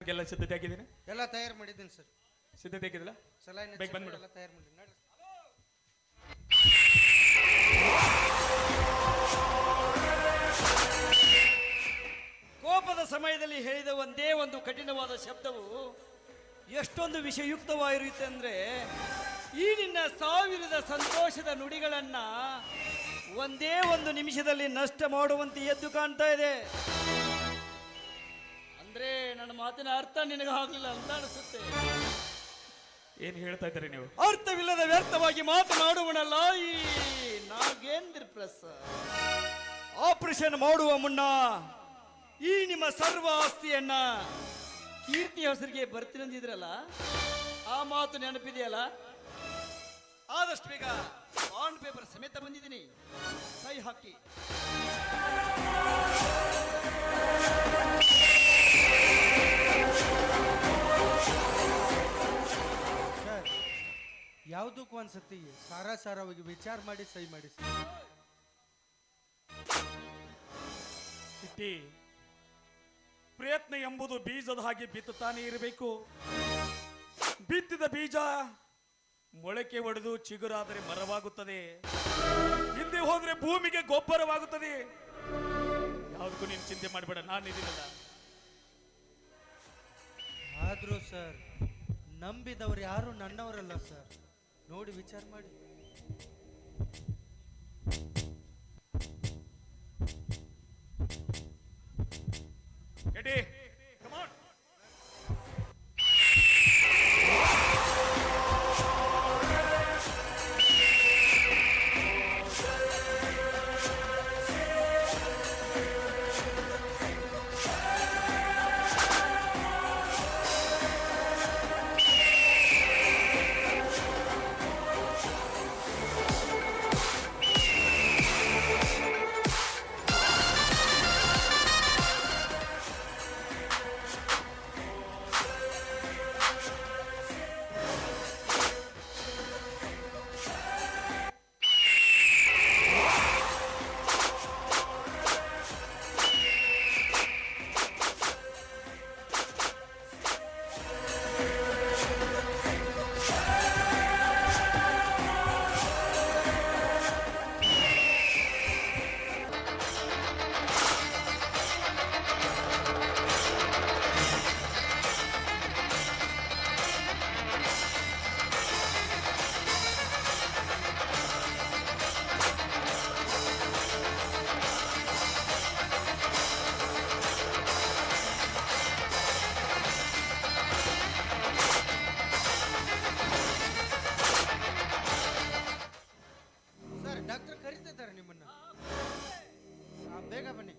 ಅದಕ್ಕೆಲ್ಲ ಸಿದ್ಧತೆ ಆಗಿದ್ದೀನಿ. ಎಲ್ಲ ತಯಾರು ಮಾಡಿದ್ದೀನಿ ಸರ್. ಸಿದ್ಧತೆ ಆಗಿದಿಲ್ಲ? ಸಲಾಯಿನ ಬೇಗ ಬಂದ್ಬಿಡು. ಎಲ್ಲ ತಯಾರು ಮಾಡಿದ್ದೀನಿ ನಡ್ರಿ. ಕೋಪದ ಸಮಯದಲ್ಲಿ ಹೇಳಿದ ಒಂದೇ ಒಂದು ಕಠಿಣವಾದ ಶಬ್ದವು ಎಷ್ಟೊಂದು ವಿಷಯುಕ್ತವಾಗಿರುತ್ತೆ ಅಂದ್ರೆ ಈ ನಿನ್ನ ಸಾವಿರದ ಸಂತೋಷದ ನುಡಿಗಳನ್ನ ಒಂದೇ ಒಂದು ನಿಮಿಷದಲ್ಲಿ ನಷ್ಟ ಮಾಡುವಂತೆ ಎದ್ದು ಕಾಣ್ತಾ ಇದೆ. ಅಂದ್ರೆ ನನ್ನ ಮಾತಿನ ಅರ್ಥ ನಿನಗೆ ಆಗ್ಲಿಲ್ಲ ಅಂತ ಅನಿಸುತ್ತೆ. ಏನ್ ಹೇಳ್ತಾ ಇದ್ದೀರಿ ನೀವು? ಅರ್ಥವಿಲ್ಲದ ವ್ಯರ್ಥವಾಗಿ ಮಾತನಾಡುವನಲ್ಲ ಈ ನಾಗೇಂದ್ರ ಪ್ರಸಾದ್. ಆಪರೇಷನ್ ಮಾಡುವ ಮುನ್ನ ಈ ನಿಮ್ಮ ಸರ್ವ ಆಸ್ತಿಯನ್ನ ಕೀರ್ತಿ ಹೆಸರಿಗೆ ಬರ್ತೀನಂದಿದ್ರಲ್ಲ, ಆ ಮಾತು ನೆನಪಿದೆಯಲ್ಲ? ಆದಷ್ಟು ಬೇಗ ಬಾಂಡ್ ಪೇಪರ್ ಸಮೇತ ಬಂದಿದ್ದೀನಿ, ಸಹಿ ಹಾಕಿ. ಸರ್, ಯಾವುದಕ್ಕೂ ಅನ್ಸತ್ತಿ ಸಾರಾಸಾರವಾಗಿ ವಿಚಾರ ಮಾಡಿ ಸಹಿ ಮಾಡಿ ಸರ್. ಸಿಟ್ಟಿ, ಪ್ರಯತ್ನ ಎಂಬುದು ಬೀಜದ ಹಾಗೆ ಬಿತ್ತುತ್ತಾನೆ ಇರಬೇಕು. ಬಿತ್ತಿದ ಬೀಜ ಮೊಳಕೆ ಒಡೆದು ಚಿಗುರಾದರೆ ಮರವಾಗುತ್ತದೆ, ಹಿಂದೆ ಹೋದ್ರೆ ಭೂಮಿಗೆ ಗೊಬ್ಬರವಾಗುತ್ತದೆ. ಯಾವುದಕ್ಕೂ ನೀನು ಚಿಂತೆ ಮಾಡಬೇಡ, ನಾನಿದ್ದೀನಲ್ಲ. ಆದ್ರೂ ಸರ್, ನಂಬಿದವರು ಯಾರು ನನ್ನವರಲ್ಲ ಸರ್. ನೋಡಿ ವಿಚಾರ ಮಾಡಿ. Eddie, come on. Sir, doctor ಕರೀತಿದ್ದಾರೆ ನಿಮ್ಮನ್ನ. ಬೇಗ ಬನ್ನಿ.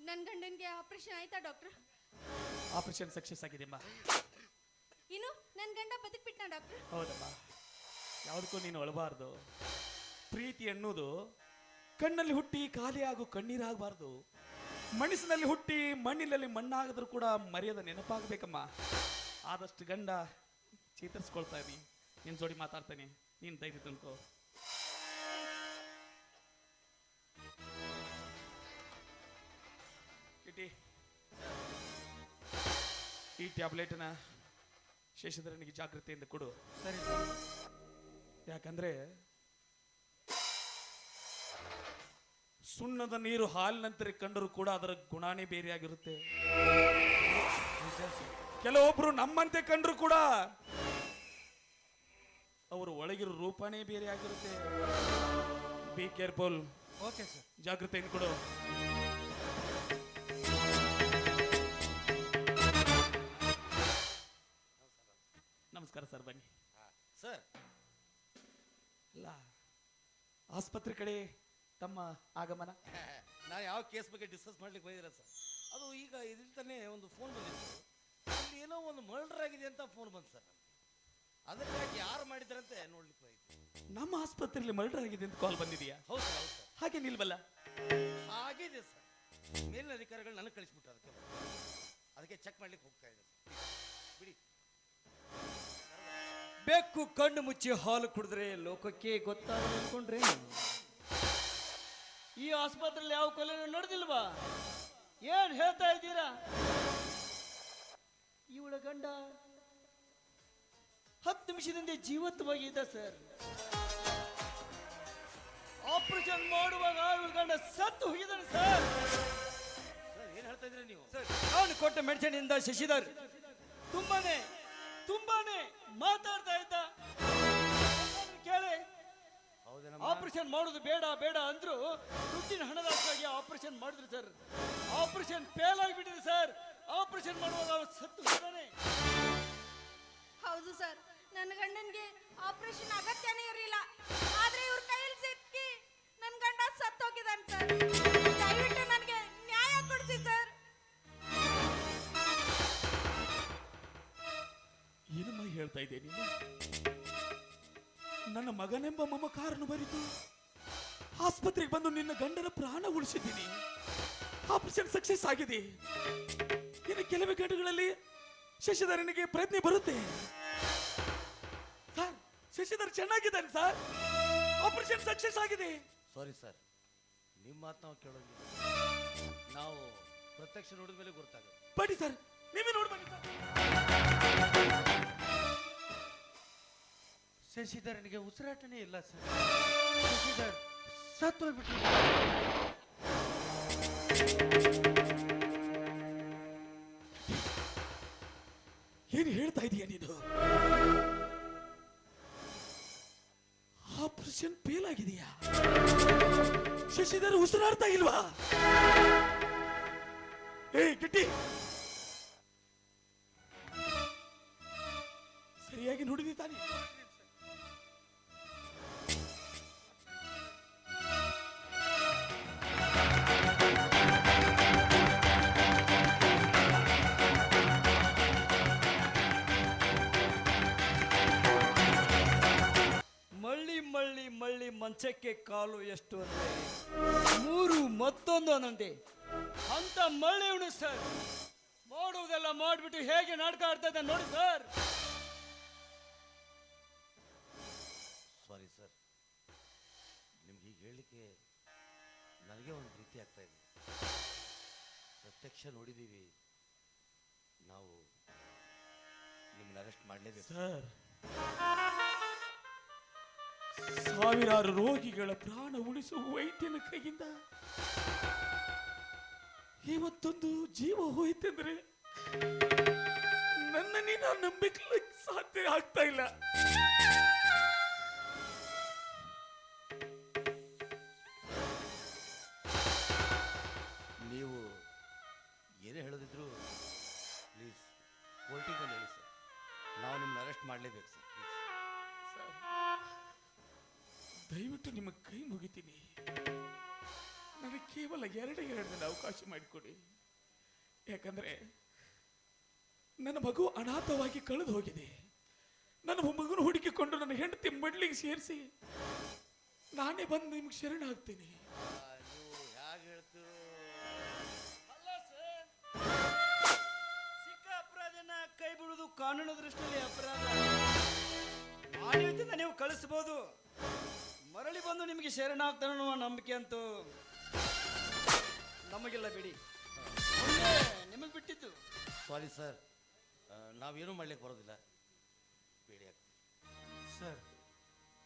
ನನ್ನ ಗಂಡನಿಗೆ ಆಪರೇಷನ್ ಆಯ್ತಾ ಡಾಕ್ಟರ್? Operation success ಆಗಿದೆಯಮ್ಮ. ಇನ್ನು ನನ್ನ ಗಂಡ ಬದುಕ್ಬಿಟ್ನಾ ಡಾಕ್ಟರ್? ಹೌದಮ್ಮ, ಯಾವುದಕ್ಕೂ ನೀನು ಅಳಬಾರ್ದು. ಪ್ರೀತಿ ಅನ್ನೋದು ಕಣ್ಣಲ್ಲಿ ಹುಟ್ಟಿ ಖಾಲಿ ಆಗು ಕಣ್ಣೀರಾಗಬಾರ್ದು. ಮನಸ್ಸಿನಲ್ಲಿ ಹುಟ್ಟಿ ಮಣ್ಣಿನಲ್ಲಿ ಮಣ್ಣಾಗದ್ರೂ ಕೂಡ ಮರೆಯದ ನೆನಪಾಗಬೇಕಮ್ಮ. ಆದಷ್ಟು ಗಂಡ ಚೇತರಿಸ್ಕೊಳ್ತಾ ಇದ್ದೀನಿ, ನಿನ್ನ ಜೋಡಿ ಮಾತಾಡ್ತಾನೆ, ನೀನು ಧೈರ್ಯ ತಂದ್ಕೋ. ಈ ಟ್ಯಾಬ್ಲೆಟ್ನ ಶೇಷಧರನಿಗೆ ಜಾಗೃತಿಯಿಂದ ಕೊಡು. ಸರಿ. ಯಾಕಂದ್ರೆ ಸುಣ್ಣದ ನೀರು ಹಾಲಿನಂತೆ ಕಂಡರೂ ಕೂಡ ಅದರ ಗುಣಾನೇ ಬೇರೆಯಾಗಿರುತ್ತೆ. ನಿಜ ಕೆಲವೊಬ್ರು ನಮ್ಮಂತೆ ಕಂಡ್ರು ಕೂಡ ಅವರು ಒಳಗಿರೋ ರೂಪನೇ ಬೇರೆ ಆಗಿರುತ್ತೆ. Be careful. Okay sir. ಜಾಗೃತೆಯನ್ನು ಕೊಡು. ನಮಸ್ಕಾರ ಸರ್, ಬನ್ನಿ. ಸರ್, ಇಲ್ಲ, ಆಸ್ಪತ್ರೆ ಕಡೆ ತಮ್ಮ ಆಗಮನ. ನಾನು ಯಾವ ಕೇಸ್ ಬಗ್ಗೆ ಡಿಸ್ಕಸ್ ಮಾಡ್ಲಿಕ್ಕೆ ಬಂದಿರ ಸರ್. ಅದು ಈಗ ಇದಿಲ್ ತಾನೇ ಒಂದು ಫೋನ್ ಬಂದಿತ್ತು. ಇಲ್ಲಿ ಏನೋ ಒಂದು ಮರ್ಡರ್ ಆಗಿದೆ ಅಂತ ಫೋನ್ ಬಂತು ಸರ್. ಅದಕ್ಕಾಗಿ ಯಾರು ಮಾಡಿದ್ರಂತೆ ನೋಡ್ಲಿಕ್ಕೆ ಹೋಯ್ತು. ನಮ್ಮ ಆಸ್ಪತ್ರೆಯಲ್ಲಿ ಮರ್ಡರ್ ಆಗಿದೆ ಅಂತ ಕಾಲ್ ಬಂದಿದೆಯಾ? ಹೌದು ಸರ್, ಹೌದು ಸರ್. ಹಾಗೆ ನಿಲ್ವಲ್ಲ. ಆಗಿದೆ ಸರ್. ಮೇಲಿನ ಅಧಿಕಾರಿಗಳು ನನಗೆ ಕಳಿಸ್ಬಿಟ್ಟು ಅದಕ್ಕೆ ಚೆಕ್ ಮಾಡ್ಲಿಕ್ಕೆ ಹೋಗ್ತಾ ಇದೆ ಸರ್. ಬಿಡಿ. ಬೆಕ್ಕು ಕಣ್ಣು ಮುಚ್ಚಿ ಹಾಲು ಕುಡಿದ್ರೆ ಲೋಕಕ್ಕೆ ಗೊತ್ತಾಗಲ್ಲ ಅನ್ಕೊಂಡ್ರೆ ಈ ಆಸ್ಪತ್ರೆಯಲ್ಲಿ ಯಾವ ಕೊಲೆ ನಡೆದಿಲ್ವಾ? ಏನ್ ಹೇಳ್ತಾ ಇದ್ದೀರಾ? ಇವಳ ಗಂಡ 10 ನಿಮಿಷದಿಂದ ಜೀವಂತವಾಗಿದ್ದ ಸರ್. ಆಪರೇಷನ್ ಮಾಡುವಾಗ ಇವಳ ಗಂಡ ಸತ್ತು ಹೋಗಿದ್ದಾನೆ ಸರ್. ಸರ್, ಏನು ಹೇಳ್ತಾ ಇದ್ದೀರಾ ನೀವು? ಸರ್, ನಾನು ಕೊಟ್ಟ ಮೆಡಿಸಿನ್ ಇಂದ ಶಶಿಧರ್ ತುಂಬಾನೇ ಮಾತಾಡ್ತಾ ಇದ್ದ. ಕೇಳಿ, ಹೌದೇನಮ್ಮ? ಆಪರೇಷನ್ ಮಾಡೋದು ಬೇಡ ಬೇಡ ಅಂದ್ರು ದುಡ್ಡಿನ ಹಣದಾಗಿ ಆಪರೇಷನ್ ಮಾಡಿದ್ರು ಸರ್. ಆಪರೇಷನ್ ಫೇಲ್ ಆಗಿಬಿಟ್ಟಿದೆ ಸರ್. ಆಪರೇಷನ್ ಮಾಡುವಾಗ ಅವ್ರು ಸತ್ತು ಹೋಗಿದ್ದಾನೆ. ಹೌದು ಸರ್, ನನ್ನ ಗಂಡನ್ಗೆ ಆಪರೇಷನ್ ಅಗತ್ಯನೇ ಇರಲಿಲ್ಲ. ಆದ್ರೆ ಇವ್ರ ಕೈಯಲ್ಲಿ ಸಿಕ್ಕಿ ನನ್ನ ಗಂಡ ಸತ್ತೋಗಿದ್ದಾನೆ ಸರ್. ದಯವಿಟ್ಟು ನನಗೆ ನ್ಯಾಯ ಕೊಡಿಸಿ ಸರ್. ಏನಮ್ಮ ಹೇಳ್ತಾ ಇದ್ದೆ ನೀನು? ನನ್ನ ಮಗನೆಂಬ ಮಮಕಾರನು ಬರಿತು ಆಸ್ಪತ್ರೆಗೆ ಬಂದು ನಿನ್ನ ಗಂಡನ ಪ್ರಾಣ ಉಳಿಸಿದ್ದೀನಿ. ಆಪರೇಷನ್ ಸಕ್ಸಸ್ ಆಗಿದೆ. ಇನ್ನು ಕೆಲವೇ ಗಂಟೆಗಳಲ್ಲಿ ಶಶಿಧರನಿಗೆ ಪ್ರಯತ್ನ ಬರುತ್ತೆ ಸರ್. ಶಶಿಧರ್ ಚೆನ್ನಾಗಿದ್ದಾನೆ ಸರ್. ಆಪರೇಷನ್ ಸಕ್ಸಸ್ ಆಗಿದೆ. ಸಾರಿ ಸರ್, ನಿಮ್ಮ ಮಾತು ನಾವು ಕೇಳೋದಿಲ್ಲ. ನಾವು ಪ್ರತ್ಯಕ್ಷ ನೋಡಿದ ಮೇಲೆ ಗೊತ್ತಾಗುತ್ತೆ. ಬನ್ನಿ ಸರ್, ನೀವೇ ನೋಡಿ ಬನ್ನಿ ಸರ್. ಶಶಿಧರನಿಗೆ ಉಸಿರಾಟನೇ ಇಲ್ಲ ಸರ್. ಶಶಿಧರ್ ಸತ್ತು ಹೋಗ್ಬಿಟ್ಟು. ಏನು ಹೇಳ್ತಾ ಇದೀಯ ನೀನು? ಆಪರೇಷನ್ ಫೇಲ್ ಆಗಿದೆಯಾ? ಶಶಿಧರ್ ಉಸಿರಾಡ್ತಾ ಇಲ್ವಾ? ಏ ಗಿಟ್ಟಿ, ಸರಿಯಾಗಿ ನೋಡಿದಿ ತಾನೆ? ಮಳ್ಳಿ ಮಂಚಕ್ಕೆ ಕಾಲು ಎಷ್ಟು ಅಂದ್ರೆ 3 ಮತ್ತೊಂದು ಅನ್ನಂತೆ ಅಂತ ಮಳ್ಳಿ ಇವನು ಸರ್. ಮಾಡುವುದೆಲ್ಲ ಮಾಡ್ಬಿಟ್ಟು ಹೇಗೆ ನಾಟಕ ಆಡ್ತಾ ಇದ್ದ ನೋಡಿ ಸರ್. ಸಾರಿ ಸರ್, ನಿಮ್ಗೆ ಈಗ ಹೇಳಲಿಕ್ಕೆ ನನಗೆ ಒಂದು ರೀತಿ ಆಗ್ತಾ ಇದೆ. ಪ್ರತ್ಯಕ್ಷ ನೋಡಿದ್ದೀವಿ, ನಾವು ನಿಮ್ಮನ್ನ ಅರೆಸ್ಟ್ ಮಾಡಲೇಬೇಕು ಸರ್. ಸಾವಿರಾರು ರೋಗಿಗಳ ಪ್ರಾಣ ಉಳಿಸುವ ವೈದ್ಯನ ಕೈಯಿಂದ ಇವತ್ತೊಂದು ಜೀವ ಹೋಯ್ತೆಂದ್ರೆ ನನ್ನನ್ನೇ ನಾನು ನಂಬಿಕೆ ಸಾಧ್ಯ ಆಗ್ತಾ ಇಲ್ಲ. ನೀವು ಏನೇ ಹೇಳೋದಿದ್ರು ಪ್ಲೀಸ್ ಕೋರ್ಟಿಗೆ ಬಂದು ಹೇಳಿ ಸರ್. ನಾವು ನಿಮ್ಮನ್ನ ಅರೆಸ್ಟ್ ಮಾಡಲೇಬೇಕು ಸರ್. ಪ್ಲೀಸ್ ದಯವಿಟ್ಟು ನಿಮ್ಮ ಕೈ ಮುಗಿತೀನಿ. ನನಗೆ ಕೇವಲ 2 ದಿನ ಅವಕಾಶ ಮಾಡಿಕೊಡಿ. ಯಾಕಂದ್ರೆ ನನ್ನ ಮಗು ಅನಾಥವಾಗಿ ಕಳೆದು ಹೋಗಿದೆ. ನನ್ನ ಮಗನ ಹುಡುಕಿಕೊಂಡು ನನ್ನ ಹೆಂಡತಿ ಮಡ್ಲಿಗೆ ಸೇರಿಸಿ ನಾನೇ ಬಂದು ನಿಮ್ಗೆ ಶರಣಾಗ್ತೀನಿ. ನೀವು ಹೇಗೆ ಹೇಳ್ತೀರೋ? ಅಲ್ಲ ಸರ್, ಸಿಕ್ಕ ಅಪರಾಧನ ಕೈ ಬಿಡುವುದು ಕಾನೂನು ದೃಷ್ಟಿಯಲ್ಲಿ ಅಪರಾಧ. ಮಾನವೀಯತೆಯಿಂದ ನೀವು ಕಳಿಸಬಹುದು, ಮರಳಿ ಬಂದು ನಿಮಗೆ ಶರಣಾಗ್ತಾನೆ ಅನ್ನುವ ನಂಬಿಕೆ ಅಂತೂ ನಮಗಿಲ್ಲ. ಬಿಡಿ, ನಿಮಗೆ ಬಿಟ್ಟಿದ್ದು. ಸಾರಿ ಸರ್, ನಾವೇನೂ ಮಾಡ್ಲಿಕ್ಕೆ ಬರೋದಿಲ್ಲ. ಬೇಡಿ ಸರ್,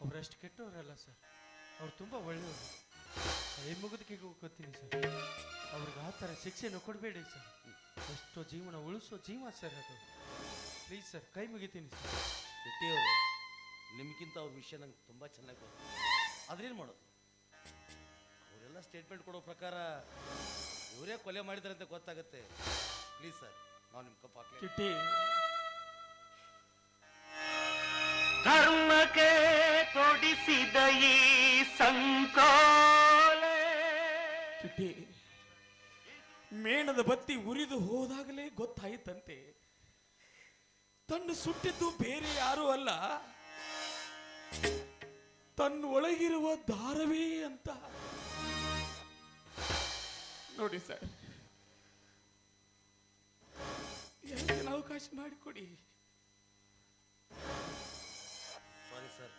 ಅವರಷ್ಟು ಕೆಟ್ಟವರಲ್ಲ ಸರ್. ಅವ್ರು ತುಂಬ ಒಳ್ಳೆಯವರು. ಕೈ ಮುಗಿದಕ್ಕೆ ಗೊತ್ತೀನಿ ಸರ್. ಅವ್ರಿಗೆ ಆ ಥರ ಶಿಕ್ಷೆನೂ ಕೊಡಬೇಡಿ ಸರ್. ಎಷ್ಟೋ ಜೀವನ ಉಳಿಸೋ ಜೀವ ಸರ್ ಅದು. ಪ್ಲೀಸ್ ಸರ್, ಕೈ ಮುಗಿತೀನಿ ಸರ್. ಶೆಟ್ಟಿಯವರು, ನಿಮ್ಗಿಂತ ಅವ್ರ ವಿಷಯ ನಂಗೆ ತುಂಬ ಚೆನ್ನಾಗಿ ಗೊತ್ತು. ಆದ್ರೇನು ಮಾಡೋದು, ಅವರೆಲ್ಲ ಸ್ಟೇಟ್ಮೆಂಟ್ ಕೊಡೋ ಪ್ರಕಾರ ಇವರೇ ಕೊಲೆ ಮಾಡಿದ್ದಾರೆ ಅಂತ ಗೊತ್ತಾಗುತ್ತೆ. ಪ್ಲೀಸ್ ಸರ್, ನಾವು ನಿಮ್ಮ ಕಪ್ ಹಾಕ್ಲಿ. ಚಿಟ್ಟಿ, ಧರ್ಮಕ್ಕೆ ತೊಡಿಸಿದ ಈ ಸಂಕೋಲೆ. ಚಿಟ್ಟಿ, ಮೇಣದ ಬತ್ತಿ ಉರಿದು ಹೋದಾಗಲೇ ಗೊತ್ತಾಯಿತಂತೆ ತನ್ನ ಸುಟ್ಟಿದ್ದು ಬೇರೆ ಯಾರೂ ಅಲ್ಲ, ತನ್ನೊಳಗಿರುವ ದಾರವೇ ಅಂತ. ನೋಡಿ ಸರ್, ಎರಡು ದಿನ ಅವಕಾಶ ಮಾಡಿಕೊಡಿ. ಸಾರಿ ಸರ್,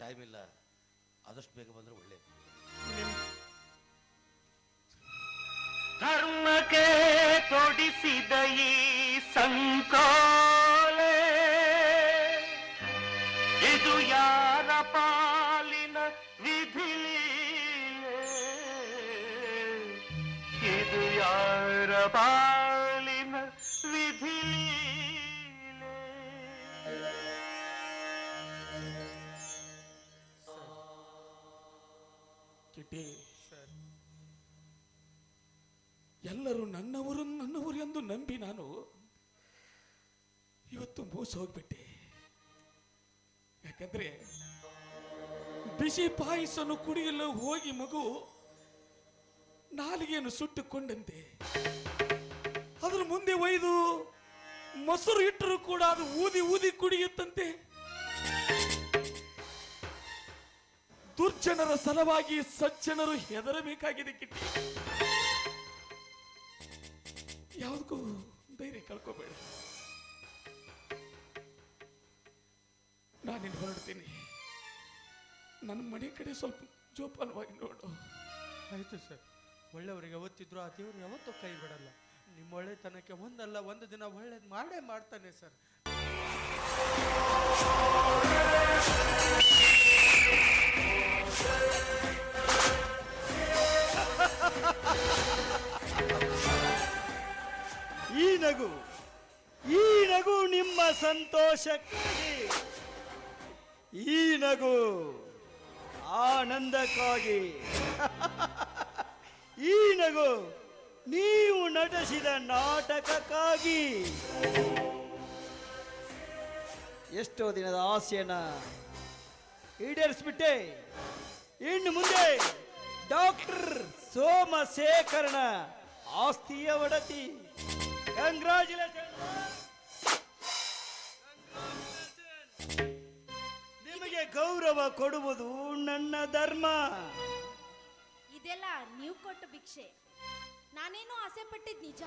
ಟೈಮ್ ಇಲ್ಲ, ಆದಷ್ಟು ಬೇಗ ಬಂದರೆ ಒಳ್ಳೇದು. ಧರ್ಮಕ್ಕೆ ತೊಡಿಸಿದ ಈ ಸಂಕೋಲೆ, ಇದು ಯಾರ ಪಾಲಿನ ವಿಧಿಲೀಲೆ, ಇದು ಯಾರ ಪಾಲಿನ ವಿಧಿಲೀಲೆ. ಚಿಟ್ಟಿ, ಸರ್, ಎಲ್ಲರೂ ನನ್ನವರು ಎಂದು ನಂಬಿ ನಾನು ಇವತ್ತು ಮೋಸ ಹೋಗ್ಬಿಟ್ಟೆ. ಯಾಕಂದ್ರೆ ಬಿಸಿ ಪಾಯಸನು ಕುಡಿಯಲು ಹೋಗಿ ಮಗು ನಾಲಿಗೆಯನ್ನು ಸುಟ್ಟುಕೊಂಡಂತೆ ಅದರ ಮುಂದೆ ಒಯ್ದು ಮೊಸರು ಇಟ್ಟರೂ ಕೂಡ ಅದು ಊದಿ ಊದಿ ಕುಡಿಯುತ್ತಂತೆ. ದುರ್ಜನರ ಸಲವಾಗಿ ಸಜ್ಜನರು ಹೆದರಬೇಕಾಗಿದೆ ಕಿಟ್ಟಿ. ಯಾವುದಕ್ಕೂ ಧೈರ್ಯ ಕಳ್ಕೋಬೇಡ. ನಾನಿನ್ನು ಹೊರಡ್ತೀನಿ. ನನ್ನ ಮನೆ ಕಡೆ ಸ್ವಲ್ಪ ಜೋಪಾನವಾಗಿ ನೋಡು. ಆಯಿತು ಸರ್. ಒಳ್ಳೆಯವರಿಗೆ ಯಾವತ್ತಿದ್ರು ಆ ದೇವರು ಯಾವತ್ತೂ ಕೈ ಬಿಡಲ್ಲ. ನಿಮ್ಮ ಒಳ್ಳೆತನಕ್ಕೆ ಒಂದಲ್ಲ ಒಂದು ದಿನ ಒಳ್ಳೇದು ಮಾಡೇ ಮಾಡ್ತಾನೆ ಸರ್. ಈ ನಗು ನಿಮ್ಮ ಸಂತೋಷಕ್ಕಾಗಿ, ಈ ನಗು ಆನಂದಕ್ಕಾಗಿ, ಈ ನಗು ನೀವು ನಟಿಸಿದ ನಾಟಕಕ್ಕಾಗಿ. ಎಷ್ಟೋ ದಿನದ ಆಸೆಯನ್ನ ಈಡೇರಿಸ್ಬಿಟ್ಟೆ. ಇನ್ನು ಮುಂದೆ ಡಾಕ್ಟರ್ ಸೋಮಶೇಖರನ ಆಸ್ತಿಯ ಒಡತಿ. ಕಂಗ್ರಾಚುಲೇಷನ್. ನಿಮಗೆ ಗೌರವ ಕೊಡುವುದು ನನ್ನ ಧರ್ಮ. ಇದೆಲ್ಲ ನೀವು ಕೊಟ್ಟ ಭಿಕ್ಷೆ. ನಾನೇನೋ ಆಸೆ ಪಟ್ಟಿದ್ ನಿಜ,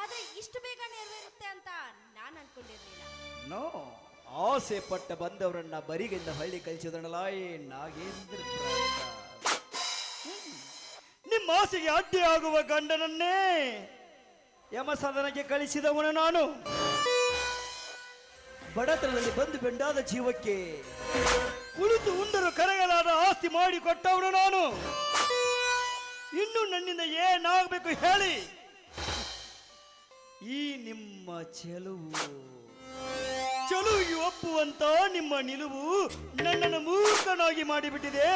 ಆದ್ರೆ ಇಷ್ಟು ಬೇಗ ನೆರವೇರುತ್ತೆ ಅಂತ ನಾನು ಅನ್ಕೊಂಡಿರ್ಲಿಲ್ಲ. ನೋ, ಆಸೆ ಪಟ್ಟ ಬಂದವರನ್ನ ಬರಿಗಿಂದ ಹಳ್ಳಿ ಕಳಿಸಿದನಲ್ಲ ನಾಗೇಂದ್ರ ಪ್ರಸಾದ್. ನಿಮ್ಮ ಆಸೆಗೆ ಅಡ್ಡಿ ಆಗುವ ಗಂಡನನ್ನೇ ಯಮಸದನಕ್ಕೆ ಕಳಿಸಿದವನು ನಾನು. ಬಡತನದಲ್ಲಿ ಬಂದು ಬೆಂಡಾದ ಜೀವಕ್ಕೆ ಕುಳಿತು ಉಂಡರು ಕರೆಯಲಾದ ಆಸ್ತಿ ಮಾಡಿಕೊಟ್ಟವನು ನಾನು. ಇನ್ನು ನನ್ನಿಂದ ಏನಾಗಬೇಕು ಹೇಳಿ. ಈ ನಿಮ್ಮ ಚೆಲುವಿಗೆ ಒಪ್ಪುವಂತ ನಿಮ್ಮ ನಿಲುವು ನನ್ನನ್ನು ಮೂರ್ಖನಾಗಿ ಮಾಡಿಬಿಟ್ಟಿದೆ.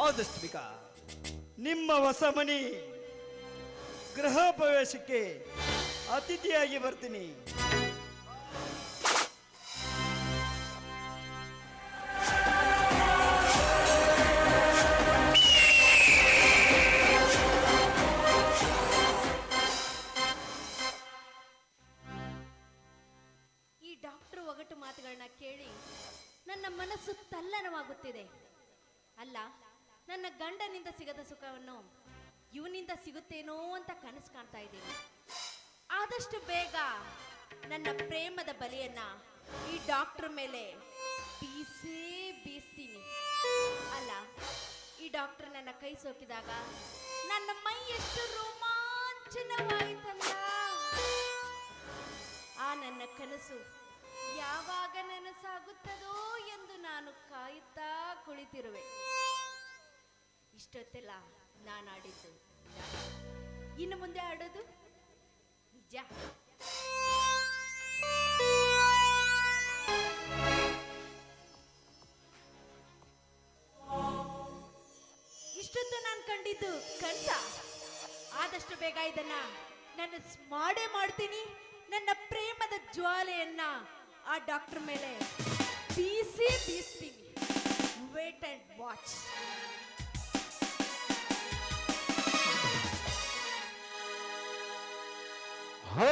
ಆದಷ್ಟು ಬೇಗ ನಿಮ್ಮ ಹೊಸ ಮನೆ ಗೃಹ ಪ್ರವೇಶಕ್ಕೆ ಅತಿಥಿಯಾಗಿ ಬರ್ತೀನಿ. ಈ ಡಾಕ್ಟರ್ ಒಗಟು ಮಾತುಗಳನ್ನ ಕೇಳಿ ನನ್ನ ಮನಸ್ಸು ತಲ್ಲಣವಾಗುತ್ತಿದೆ. ಅಲ್ಲ, ನನ್ನ ಗಂಡನಿಂದ ಸಿಗದ ಸುಖವನ್ನು ಇವನಿಂದ ಸಿಗುತ್ತೇನೋ ಅಂತ ಕನಸು ಕಾಣ್ತಾ ಇದ್ದೀನಿ. ಆದಷ್ಟು ಬೇಗ ನನ್ನ ಪ್ರೇಮದ ಬಲಿಯನ್ನ ಈ ಡಾಕ್ಟರ್ ಮೇಲೆ ಬೀಸ್ತೀನಿ. ಅಲ್ಲ, ಈ ಡಾಕ್ಟರ್ ನನ್ನ ಕೈ ಸೋಕಿದಾಗ ನನ್ನ ಮೈ ಎಷ್ಟು ರೋಮಾಂಚನವಾಯಿತಲ್ಲ. ಆ ನನ್ನ ಕನಸು ಯಾವಾಗ ನನಸಾಗುತ್ತದೋ ಎಂದು ನಾನು ಕಾಯುತ್ತಾ ಕುಳಿತಿರುವೆ. ಇಷ್ಟೊತ್ತೆಲ್ಲ ನಾನು ಆಡಿದ್ದು ನಾಟಕ. ಇನ್ನು ಮುಂದೆ ಆಡೋದು ನಿಜ. ಇಷ್ಟೊತ್ತು ನಾನು ಕಂಡಿದ್ದು ಕನಸ. ಆದಷ್ಟು ಬೇಗ ಇದನ್ನ ನಾನು ಮಾಡೇ ಮಾಡ್ತೀನಿ. ನನ್ನ ಪ್ರೇಮದ ಜ್ವಾಲೆಯನ್ನ ಆ ಡಾಕ್ಟರ್ ಮೇಲೆ ಬೀಸ್ತೀನಿ. Wait and watch.